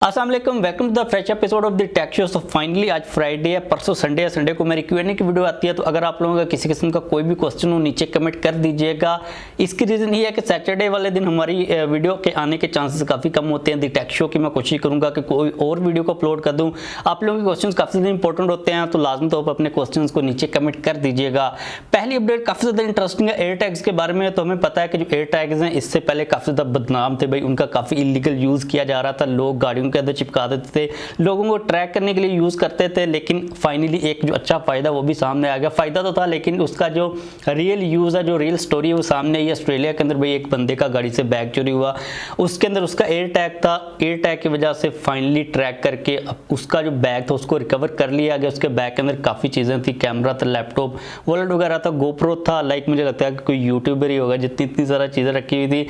अस्सलाम वालेकुम, welcome to the fresh episode of the tech show. So finally आज Friday है, परसों संडे है। संडे को मेरी Q&A की वीडियो आती है, तो अगर आप लोगों का किसी किस्म का कोई भी क्वेश्चन हो नीचे कमेंट कर दीजिएगा। इसकी रीज़न ये है कि सैटरडे वाले दिन हमारी वीडियो के आने के चांसेस काफ़ी कम होते हैं। द टेक शो की मैं कोशिश करूँगा कि कोई और वीडियो को अपलोड कर दूँ। आप लोगों के क्वेश्चन काफ़ी ज़्यादा इंपॉर्टेंट होते हैं, तो लाजमी तौर पर अपने क्वेश्चन को नीचे कमेंट कर दीजिएगा। पहली अपडेट काफ़ी ज़्यादा इंटरेस्टिंग है एयर टैग्स के बारे में। तो हमें पता है कि जो एयर टैग्स हैं इससे पहले काफ़ी ज़्यादा बदनाम थे भाई, उनका काफ़ी इलीगल यूज़ किया जा रहा था। लोग गाड़ियों के अंदर चिपका देते थे, लोगों को ट्रैक करने के लिए यूज करते थे। लेकिन फाइनली एक जो अच्छा फायदा वो भी सामने आ गया। फायदा तो था लेकिन उसका जो रियल यूज है, जो रियल स्टोरी है वो सामने आई। ऑस्ट्रेलिया के अंदर भाई एक बंदे का गाड़ी से बैग चोरी हुआ, उसके अंदर उसका एयर टैग था। एयर टैग की वजह से फाइनली ट्रैक करके उसका जो बैग था उसको रिकवर कर लिया गया। उसके बैग के अंदर काफ़ी चीज़ें थी, कैमरा था, लैपटॉप, वॉलेट वगैरह था, गोप्रो था। लाइक मुझे लगता है कि कोई यूट्यूबर ही होगा जितनी इतनी सारा चीज़ें रखी हुई थी।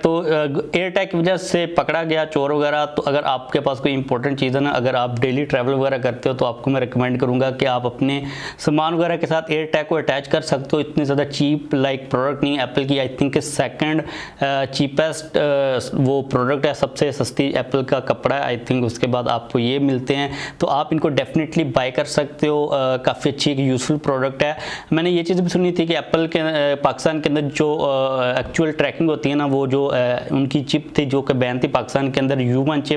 तो एयर टैग की वजह से पकड़ा गया चोर वगैरह। तो अगर आपके पास कोई इंपॉर्टेंट चीज़ है ना, अगर आप डेली ट्रैवल वगैरह करते हो तो आपको मैं रिकमेंड करूंगा कि आप अपने सामान वगैरह के साथ एयर टैग को अटैच कर सकते हो। इतनी ज़्यादा चीप लाइक प्रोडक्ट नहीं, एप्पल की आई थिंक सेकंड चीपेस्ट वो प्रोडक्ट है, सबसे सस्ती एप्पल का कपड़ा है आई थिंक। उसके बाद आपको ये मिलते हैं, तो आप इनको डेफिनेटली बाय कर सकते हो। काफ़ी अच्छी एक यूजफुल प्रोडक्ट है। मैंने ये चीज़ भी सुनी थी कि एप्पल के पाकिस्तान के अंदर जो एक्चुअल ट्रैकिंग होती है ना, वो जो उनकी चिप थी जो कि बैन थी पाकिस्तान के अंदर, U1 चिप,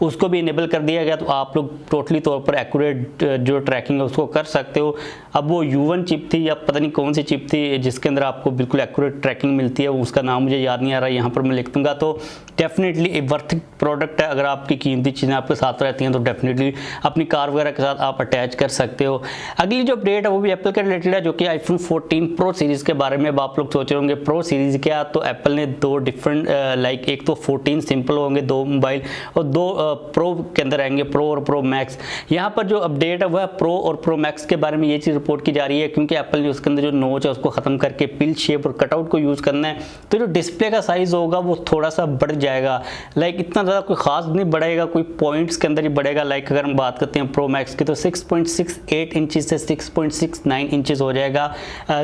उसको भी इनेबल कर दिया गया। तो आप लोग टोटली तौर पर एक्यूरेट जो ट्रैकिंग है उसको कर सकते हो। अब वो U1 चिप थी या पता नहीं कौन सी चिप थी जिसके अंदर आपको बिल्कुल एक्यूरेट ट्रैकिंग मिलती है, उसका नाम मुझे याद नहीं आ रहा, यहाँ पर मैं लिख दूंगा। तो डेफिनेटली एक वर्थ प्रोडक्ट है। अगर आपकी कीमती चीज़ें आपके साथ रहती हैं तो डेफिनेटली अपनी कार वगैरह के साथ आप अटैच कर सकते हो। अगली जो अपडेट है वो भी एप्पल के रिलेटेड है, जो कि आईफोन 14 प्रो सीरीज़ के बारे में। अब आप लोग सोच रहे होंगे प्रो सीरीज़ क्या, तो एप्पल ने दो डिफरेंट लाइक एक तो 14 सिंपल होंगे दो मोबाइल, और दो प्रो के अंदर आएंगे, प्रो और प्रो मैक्स। यहाँ पर जो अपडेट है वह प्रो और प्रो मैक्स के बारे में ये चीज़ रिपोर्ट की जा रही है, क्योंकि एप्पल ने उसके अंदर जो नोच है उसको ख़त्म करके पिल शेप और कटआउट को यूज़ करना है। तो जो डिस्प्ले का साइज़ होगा वो थोड़ा सा बढ़ जाएगा। लाइक इतना ज़्यादा कोई ख़ास नहीं बढ़ेगा, कोई पॉइंट्स के अंदर ही बढ़ेगा। लाइक अगर हम बात करते हैं प्रो मैक्स की तो 6.68 इंचज़ से 6.69 इंचज़ हो जाएगा।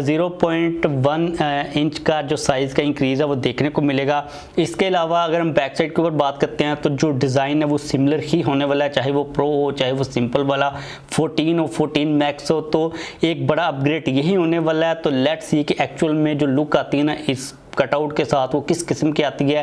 0.1 इंच का जो साइज़ का इंक्रीज़ है वो देखने को मिलेगा। इसके अलावा अगर हम बैक साइड के ऊपर बात करते हैं तो जो डिज़ाइन है वो सिमिलर ही होने वाला है, चाहे वो प्रो हो चाहे वो सिंपल वाला 14 हो 14 मैक्स हो। तो एक बड़ा अपग्रेड यही होने वाला है। तो लेट्स सी कि एक्चुअल में जो लुक आती है ना इस कटआउट के साथ वो किस किस्म की आती है।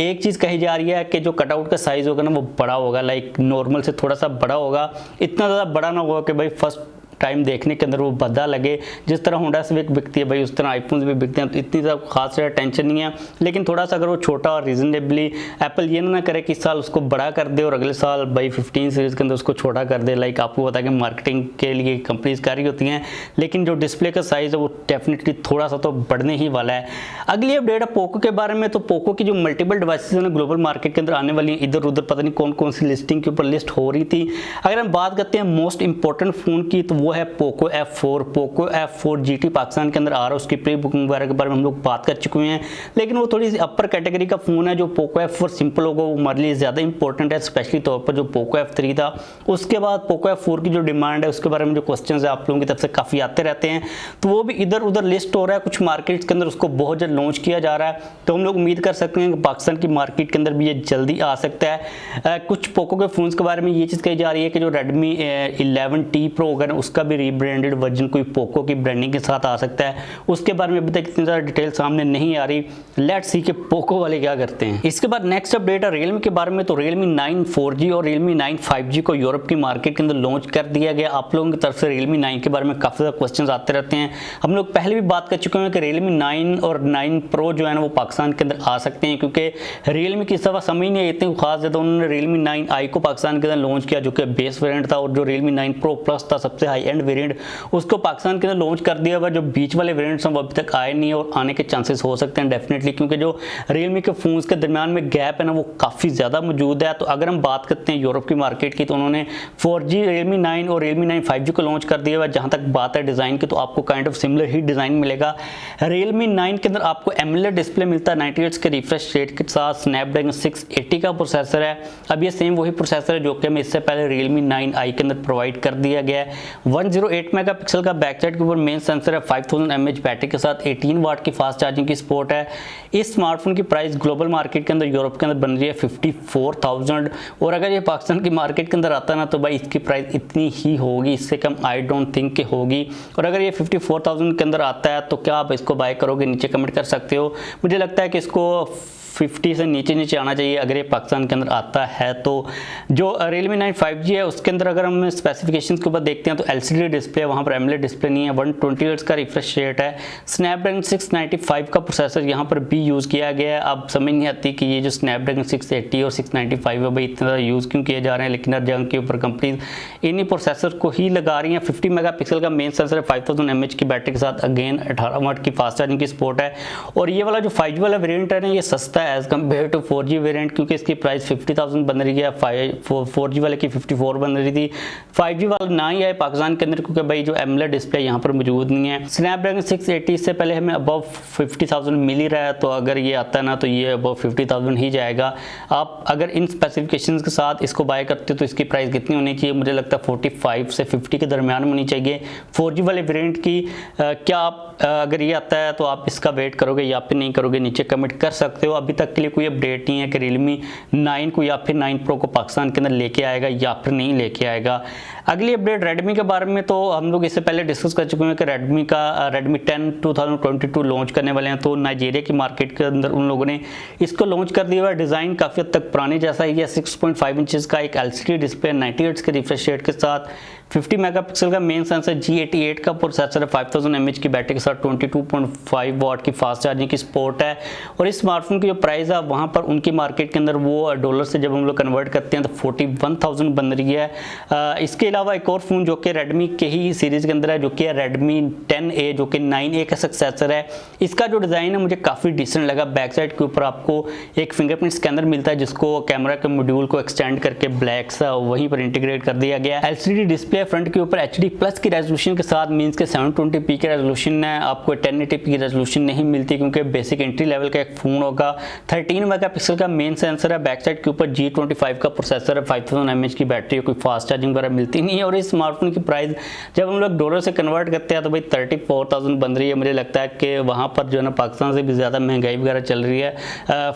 एक चीज़ कही जा रही है कि जो कटआउट का साइज़ होगा ना वो बड़ा होगा, लाइक नॉर्मल से थोड़ा सा बड़ा होगा। इतना ज़्यादा बड़ा ना होगा कि भाई फर्स्ट टाइम देखने के अंदर वो बदा लगे। जिस तरह होंडा सिविक बिकती है भाई उस तरह आईफोन भी बिकते हैं, तो इतनी ज़्यादा खास टेंशन नहीं है। लेकिन थोड़ा सा अगर वो छोटा और रीजनेबली, एप्पल ये ना करे कि इस साल उसको बड़ा कर दे और अगले साल भाई 15 सीरीज़ के अंदर उसको छोटा कर दे। लाइक आपको पता है कि मार्केटिंग के लिए कंपनीज कर रही होती हैं, लेकिन जो डिस्प्ले का साइज़ है वो डेफिनेटली थोड़ा सा तो बढ़ने ही वाला है। अगली अपडेट है पोको के बारे में। तो पोको की जो मल्टीपल डिवाइसेज है ना ग्लोबल मार्केट के अंदर आने वाली हैं, इधर उधर पता नहीं कौन कौन सी लिस्टिंग के ऊपर लिस्ट हो रही थी। अगर हम बात करते हैं मोस्ट इंपॉर्टेंट फ़ोन की तो वो है Poco F4। Poco F4 GT Pakistan के अंदर आ रहा है, उसकी प्री बुकिंग वगैरह के बारे में हम लोग बात कर चुके हैं। लेकिन वो थोड़ी सी अपर कैटेगरी का फ़ोन है। जो पोको F4 सिंपल होगा वो हमारे लिए ज़्यादा इंपॉर्टेंट है, स्पेशली तौर पर जो पोको F3 था। उसके बाद पोको F4 की जो डिमांड है उसके बारे में जो क्वेश्चन है आप लोगों की तरफ से काफ़ी आते रहते हैं, तो वो भी इधर उधर लिस्ट हो रहा है। कुछ मार्केट्स के अंदर उसको बहुत जल्द लॉन्च किया जा रहा है, तो हम लोग उम्मीद कर सकते हैं कि पाकिस्तान की मार्केट के अंदर भी ये जल्दी आ सकता है। कुछ पोको के फ़ोन्स के बारे में ये चीज़ कही जा रही है कि जो रेडमी 11T प्रो होगा ना उसका भी रीब्रांडेड वर्जन कोई पोको की ब्रांडिंग के साथ आ सकता है। उसके बारे में अभी तक इतनी ज़्यादा डिटेल सामने नहीं आ रही। लेट्स सी कि पोको वाले क्या करते हैं। इसके बाद नेक्स्ट अपडेट है रियलमी के बारे में। तो रियलमी 9 4G और रियलमी 9 5G को यूरोप की मार्केट के अंदर लॉन्च कर दिया गया। आप लोगों की तरफ से रियलमी 9 के बारे में काफ़ी ज़्यादा क्वेश्चन आते रहते हैं। हम लोग पहले भी बात कर चुके हैं कि रियलमी 9 और 9 प्रो जो है ना वो पाकिस्तान के अंदर आ सकते हैं, क्योंकि रियलमी की इस दफ़ा समझ नहीं आई इतनी खास ज़्यादा। उन्होंने रियलमी 9i को पाकिस्तान के अंदर लॉन्च किया जो कि बेस वेरिएंट था, और जो रियलमी 9 प्रो प्लस था सबसे हाई एंड वेरिएंट उसको पाकिस्तान के अंदर लॉन्च कर दिया हुआ। जो बीच वाले वेरिएंट्स हैं वो अभी तक आए नहीं है और आने के चांसेस हो सकते हैं डेफिनेटली, क्योंकि जो रियलमी के फोन्स के दरमियान में गैप है ना वो काफ़ी ज़्यादा मौजूद है। तो अगर हम बात करते हैं यूरोप की मार्केट की तो उन्होंने 4G रियलमी 9 और रियलमी 9 5G को लॉन्च कर दिया हुआ। जहाँ तक बात है डिज़ाइन की तो आपको kind of similar he design मिलेगा। रियलमी 9 के अंदर आपको एमोलेड डिस्प्ले मिलता है 90 हर्ट्ज के रिफ्रेश रेट के साथ। स्नैपड्रैगन 680 का प्रोसेसर है। अब ये सेम वही प्रोसेसर है जो कि हमें इससे पहले रियलमी 9i के अंदर प्रोवाइड कर दिया गया है। 108 मेगापिक्सल का बैक साइड के ऊपर मेन सेंसर है, 5000 mAh बैटरी के साथ 18 वाट की फास्ट चार्जिंग की सपोर्ट है। इस स्मार्टफोन की प्राइस ग्लोबल मार्केट के अंदर, यूरोप के अंदर बन रही है 54,000, और अगर ये पाकिस्तान की मार्केट के अंदर आता है ना तो भाई इसकी प्राइस इतनी ही होगी, इससे कम आई डोंट थिंक कि होगी। और अगर ये 54,000 के अंदर आता है तो क्या आप इसको बाय करोगे? नीचे कमेंट कर सकते हो। मुझे लगता है कि इसको 50 से नीचे आना चाहिए अगर ये पाकिस्तान के अंदर आता है तो। जो Realme 9 5G है उसके अंदर अगर हम स्पेसिफिकेशंस के ऊपर देखते हैं तो LCD डिस्प्ले है, वहाँ पर AMOLED डिस्प्ले नहीं है, 120 हर्ट्ज का रिफ्रेश रेट है, स्नैपड्रैगन 695 का प्रोसेसर यहाँ पर भी यूज़ किया गया है। अब समझ नहीं आती कि ये जो स्नैपड्रैगन 680 और 695 है भाई इतना ज़्यादा यूज़ क्यों किए जा रहे हैं, लेकिन हर जगह के ऊपर कंपनीज इन्हीं प्रोसेसर को ही लगा रही हैं। 50 मेगापिक्सल का मेन सेंसर है, 5000 mAh की बैटरी के साथ, अगेन 18 वाट की फास्ट चार्जिंग की सपोर्ट है। और ये वाला जो 5G वाला वेरियंट है ना ये सस्ता है as compare to 4G variant, क्योंकि इसकी प्राइस 50,000 बन रही है, 4G वाले की 54 बन रही थी। 5G वाला ना ही आए पाकिस्तान के अंदर क्योंकि भाई जो AMOLED डिस्प्ले यहाँ पर मौजूद नहीं है। स्नैपड्रैगन 680 से पहले हमें अबव 50,000 मिल ही रहा है, तो अगर ये आता है ना तो ये अबव 50,000 ही जाएगा। आप अगर इन स्पेसिफिकेशंस के साथ इसको बाय करते हो तो इसकी प्राइस कितनी होनी चाहिए? मुझे लगता है 45 से 50 के दरमियान होनी चाहिए 4G वाले वेरिएंट की। क्या आप अगर ये आता है तो आप इसका वेट करोगे या फिर नहीं करोगे? नीचे कमेंट कर सकते हो। अभी तक के लिए कोई अपडेट नहीं है कि Realme 9 को या फिर 9 Pro को पाकिस्तान के अंदर लेके आएगा या फिर नहीं लेके आएगा। अगली अपडेट Redmi के बारे में, तो हम लोग इससे पहले डिस्कस कर चुके हैं कि Redmi 10 2022 लॉन्च करने वाले हैं। तो नाइजीरिया की मार्केट के अंदर उन लोगों ने इसको लॉन्च कर दिया हुआ है। डिज़ाइन काफ़ी हद तक पुराने जैसा ही है, 6.5 इंचेस का एक LCD डिस्प्ले, 90 हर्ट्ज के रिफ्रेश रेट के साथ, 50 मेगापिक्सल का मेन सेंसर, G88 का प्रोसेसर है, 5000 mAh की बैटरी के साथ 22.5 वाट की फास्ट चार्जिंग की सपोर्ट है। और इस स्मार्टफोन की जो प्राइस है वहाँ पर उनकी मार्केट के अंदर वो डॉलर से जब हम लोग कन्वर्ट करते हैं तो 41,000 बन रही है। इसके अलावा एक और फ़ोन जो कि Redmi के ही सीरीज़ के अंदर है जो कि है Redmi 10A, जो कि 9A का सक्सेसर है। इसका जो डिज़ाइन है मुझे काफ़ी डिसेंट लगा। बैक साइड के ऊपर आपको एक फिंगरप्रिंट स्कैनर मिलता है जिसको कैमरा के मॉड्यूल को एक्सटेंड करके ब्लैक सा वहीं पर इंटीग्रेट कर दिया गया है। LCD डिस्प्ले फ्रंट के ऊपर HD प्लस की रेजोल्यूशन के साथ, मींस के 720p की रेजोल्यूशन है, आपको 1080p की रेजोल्यूशन नहीं मिलती क्योंकि बेसिक एंट्री लेवल का एक फ़ोन होगा। 13 मेगापिक्सल का मेन सेंसर है, बैक साइड के ऊपर G25 का प्रोसेसर है, 5000 mAh की बैटरी, कोई फास्ट चार्जिंग वगैरह मिलती नहीं है। और इस स्मार्टफोन की प्राइस जब हम लोग डॉलर से कन्वर्ट करते हैं तो भाई 34,000 बन रही है। मुझे लगता है कि वहाँ पर जो है ना पाकिस्तान से भी ज़्यादा महंगाई वगैरह चल रही है।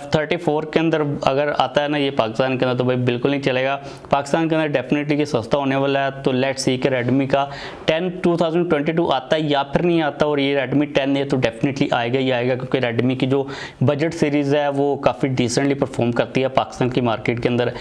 34 के अंदर अगर आता है ना ये पाकिस्तान के अंदर तो भाई बिल्कुल नहीं चलेगा। पाकिस्तान के अंदर डेफिनेटली ये सस्ता होने वाला है। तो लेट्स सी कि Redmi का 10 2022 आता है या फिर नहीं आता। और ये Redmi 10 है तो डेफिनेटली आएगा ही आएगा क्योंकि Redmi की जो बजट सीरीज़ है वो काफ़ी डिसेंटली परफॉर्म करती है पाकिस्तान की मार्केट के अंदर।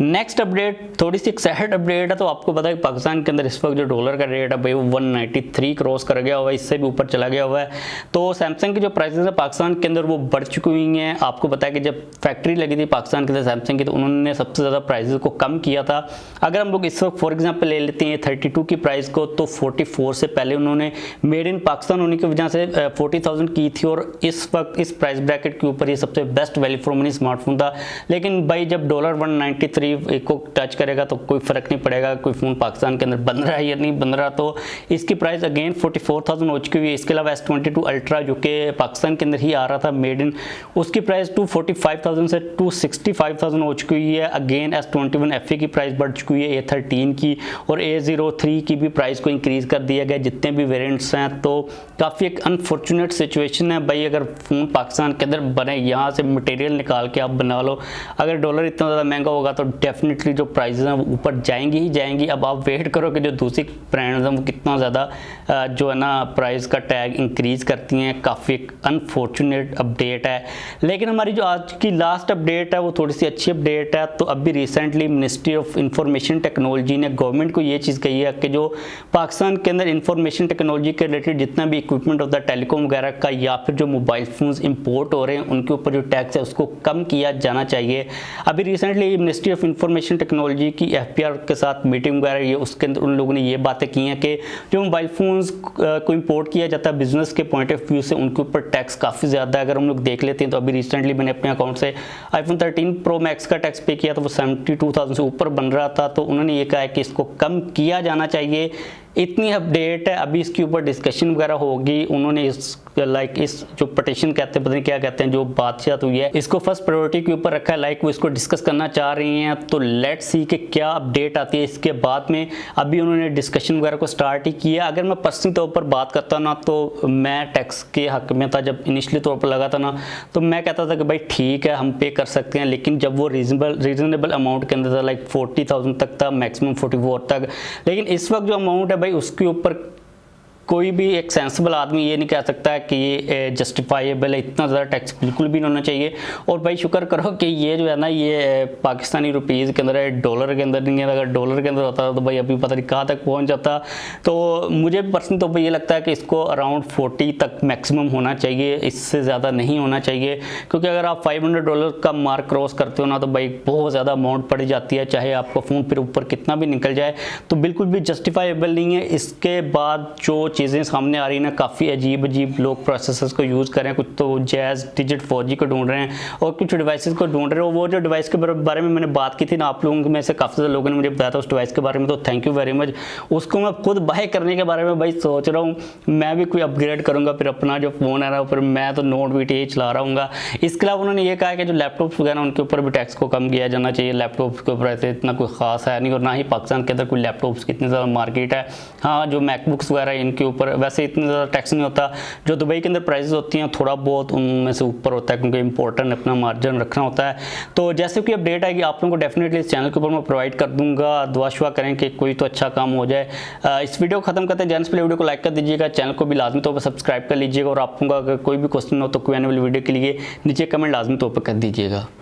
नेक्स्ट अपडेट थोड़ी सी एक सैड अपडेट है। तो आपको पता है कि पाकिस्तान के अंदर इस वक्त जो डॉलर का रेट है भाई वो 193 क्रॉस कर गया हुआ है, इससे भी ऊपर चला गया हुआ है। तो सैमसंग की जो प्राइसेस है पाकिस्तान के अंदर वो बढ़ चुकी हुई हैं। आपको पता है कि जब फैक्ट्री लगी थी पाकिस्तान के अंदर सैमसंग की तो उन्होंने सबसे ज़्यादा प्राइसेस को कम किया था। अगर हम लोग इस वक्त फॉर एग्जाम्पल ले लेते हैं 32 की प्राइस को, तो 44 से पहले उन्होंने मेड इन पाकिस्तान होने की वजह से 40,000 की थी। और इस वक्त इस प्राइस ब्रैकेट के ऊपर ये सबसे best value for money smartphone था। लेकिन भाई जब डॉलर 193 को टच करेगा तो कोई फ़र्क नहीं पड़ेगा कोई फ़ोन पाकिस्तान के अंदर बन रहा है या नहीं बन रहा। तो इसकी प्राइस अगेन 44,000 हो चुकी हुई है। इसके अलावा S22 अल्ट्रा जो कि पाकिस्तान के अंदर ही आ रहा था मेड इन, उसकी प्राइस 245,000 से 265,000 हो चुकी हुई है। अगेन S21 FE की प्राइस बढ़ चुकी है, A13 की और A03 की भी प्राइस को इंक्रीज़ कर दिया गया जितने भी वेरिएंट्स हैं। तो काफ़ी एक अनफॉर्चुनेट सिचुएशन है भाई। अगर फ़ोन पाकिस्तान के अंदर बने, यहाँ से मटेरियल निकाल के आप बना लो, अगर डॉलर इतना ज़्यादा महंगा होगा तो डेफिनेटली जो प्राइसेस हैं वो ऊपर जाएंगी ही जाएंगी। अब आप वेट करो कि जो दूसरी ब्रांड्स हैं वो कितना ज़्यादा जो है ना प्राइस का टैग इंक्रीज़ करती हैं। काफ़ी एक अनफॉर्चुनेट अपडेट है। लेकिन हमारी जो आज की लास्ट अपडेट है वो थोड़ी सी अच्छी अपडेट है। तो अभी recently ministry of information technology ने गवर्नमेंट को ये चीज़ कही है कि जो पाकिस्तान के अंदर इंफॉर्मेशन टेक्नोलॉजी के रिलेटेड जितना भी इक्विपमेंट होता है टेलीकॉम वगैरह का या फिर जो मोबाइल फ़ोन्स इंपोर्ट हो रहे हैं उनके ऊपर जो टैक्स है उसको कम किया जाना चाहिए। अभी recently ministry of information technology की FPR के साथ मीटिंग वगैरह ये उसके अंदर उन लोगों ने ये बातें की हैं कि जो मोबाइल फ़ोन्स को इंपोर्ट किया जाता है बिजनेस के पॉइंट ऑफ व्यू से उनके ऊपर टैक्स काफ़ी ज़्यादा है। अगर हम लोग देख लेते हैं तो अभी रिसेंटली मैंने अपने अकाउंट से iPhone 13 Pro Max का टैक्स पे किया तो वो 72,000 से ऊपर बन रहा था। तो उन्होंने ये कहा है कि इसको कम किया जाना चाहिए। इतनी अपडेट है। अभी इसके ऊपर डिस्कशन वगैरह होगी। उन्होंने इस इस जो पटिशन कहते हैं, पता नहीं क्या कहते हैं, जो बातचीत हुई है, इसको फर्स्ट प्रायोरिटी के ऊपर रखा है। वो इसको डिस्कस करना चाह रही हैं। तो लेट्स सी कि क्या अपडेट आती है इसके बाद में। अभी उन्होंने डिस्कशन वगैरह को स्टार्ट ही किया। अगर मैं पर्सनल तौर पर बात करता ना, तो मैं टैक्स के हक में था। जब इनिशियली तौर पर लगा था ना, तो मैं कहता था कि भाई ठीक है, हम पे कर सकते हैं। लेकिन जब वो रीजनेबल अमाउंट के अंदर था, 40,000 तक था, मैक्सिमम 44 तक। लेकिन इस वक्त जो अमाउंट है भाई, उसके ऊपर कोई भी एक सेंसिबल आदमी ये नहीं कह सकता है कि ये जस्टिफाइबल है। इतना ज़्यादा टैक्स बिल्कुल भी नहीं होना चाहिए। और भाई शुक्र करो कि ये जो है ना, ये पाकिस्तानी रुपीज़ के अंदर है, डॉलर के अंदर नहीं है। अगर डॉलर के अंदर होता तो भाई अभी पता नहीं कहाँ तक पहुँच जाता। तो मुझे पर्सनली तो ये लगता है कि इसको अराउंड 40 तक मैक्सिमम होना चाहिए, इससे ज़्यादा नहीं होना चाहिए। क्योंकि अगर आप $500 का मार्क क्रॉस करते हो ना, तो भाई बहुत ज़्यादा अमाउंट पड़ जाती है। चाहे आपका फ़ोन फिर ऊपर कितना भी निकल जाए, तो बिल्कुल भी जस्टिफाइबल नहीं है। इसके बाद जो चीज़ें सामने आ रही हैं ना, काफ़ी अजीब लोग प्रोसेसर्स को यूज़ कर रहे हैं। कुछ तो जैज़ डिजिट 4G को ढूंढ रहे हैं और कुछ डिवाइसेस को ढूंढ रहे हैं। वो जो डिवाइस के बारे में मैंने बात की थी ना, आप लोगों में से काफ़ी ज़्यादा लोगों ने मुझे बताया था उस डिवाइस के बारे में, तो थैंक यू वेरी मच। उसको मैं खुद बाय करने के बारे में भाई सोच रहा हूँ। मैं भी कोई अपग्रेड करूँगा, फिर अपना जो फ़ोन है ना, फिर मैं तो नोट VT चला रहा हूँ। इसके अलावा उन्होंने ये कहा कि जो लैपटॉप्स वगैरह उनके ऊपर भी टैक्स को कम किया जाना चाहिए। लैपटॉप्स के ऊपर ऐसे इतना कोई ख़ास है नहीं, और ना ही पाकिस्तान के अंदर कोई लैपटॉप्स की इतनी ज़्यादा मार्केट है। हाँ, जो मैकबुक्स वगैरह इनके ऊपर वैसे इतनी ज़्यादा टैक्स नहीं होता। जो दुबई के अंदर प्राइसेस होती हैं थोड़ा बहुत उनमें से ऊपर होता है, क्योंकि इंपॉर्टेंट अपना मार्जिन रखना होता है। तो जैसे कि अपडेट आएगी आप लोगों को डेफिनेटली इस चैनल के ऊपर मैं प्रोवाइड कर दूंगा। दुआ शुआ करें कि कोई तो अच्छा काम हो जाए। इस वीडियो को खत्म करते हैं। जैसे पहले वीडियो को लाइक कर दीजिएगा, चैनल को भी लाजमी तौर पर सब्सक्राइब कर लीजिएगा। और आप लोगों का अगर कोई भी क्वेश्चन हो तो Q&A वाली वीडियो के लिए नीचे कमेंट लाजमी तौर पर कर दीजिएगा।